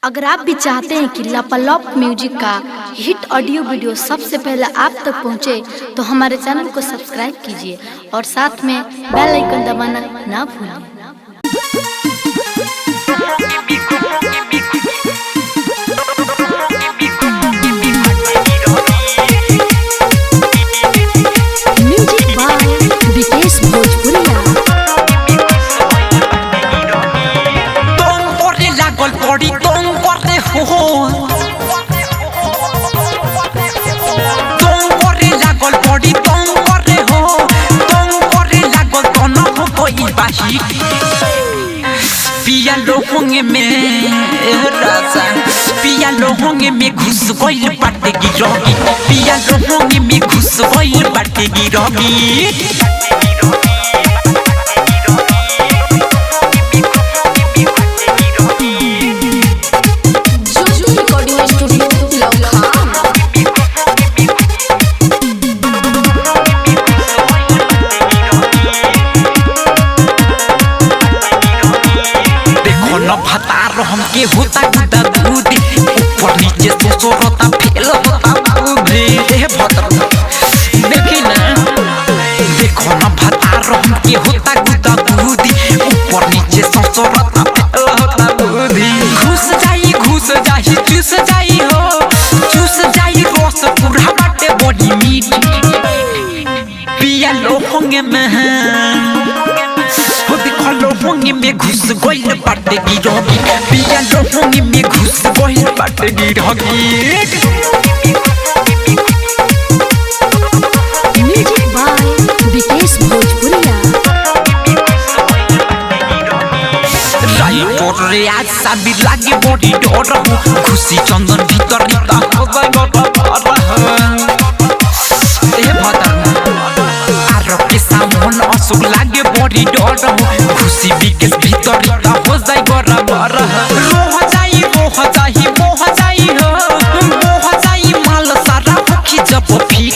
अगर आप भी चाहते हैं कि लापालॉप म्यूजिक का हिट ऑडियो वीडियो सबसे पहले आप तक पहुंचे, तो हमारे चैनल को सब्सक्राइब कीजिए और साथ में बेल आइकन दबाना ना भूलें। म्यूजिक बाय विकेश भोजपुरिया। बड़ी तुम करते हो तुम करे लागल बड़ी तुम करे हो तुम करे लागल तो न हो कोई बाही पिया लोहोंगे में राजा पिया लोहोंगे में घुस गइल बाटे गिरोगी पिया लोहोंगे में घुस गइल बाटे गिरोगी। हमके होता गुदा दूधी ऊपर नीचे सोचोरता फेल होता बुद्धि हे भद्र देखी ना देखो ना भतार हमके होता गुदा दूधी ऊपर नीचे सोचोरता फेल होता बुद्धि घुस जाई चूस जाई रस पूरा बाटे बड़ी मीठी पिया लोहोंगे में लोहोंगे में घुस गइल बाटे गिरोगी पिया लोहोंगे में घुस गइल बाटे गिरोगी। म्यूजिक बाय विकेश भोजपुरिया। राइटर रे आज साबी लागे बड़ी डर हो खुशी चंदन भीतर निता हो गई ए भदर आरो के सामन असुक लागे बड़ी डर हो खुशी विकेश भीतर निता हो जाई बराबर रोह जाई माल सारा होखी जब फिर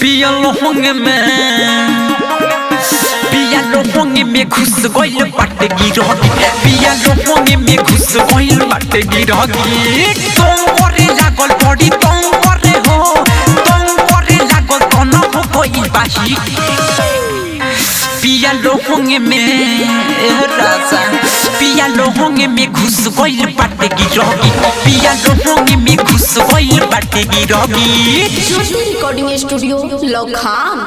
पिया लोहोंगे में घुस गइल बाटे गिरोगी पिया लोहोंगे में घुस गइल बाटे गिरोगी। तुम करे लागल बड़ी तुम करे हो तुम करे लागल तो न हो कोई बाही पिया लोहोंगे में राजा पिया लोहोंगे में घुस गइल बाटे गिरोगी पिया लोहोंगे में घुस गइल बाटे गिरोगी। Recording studio लखाम।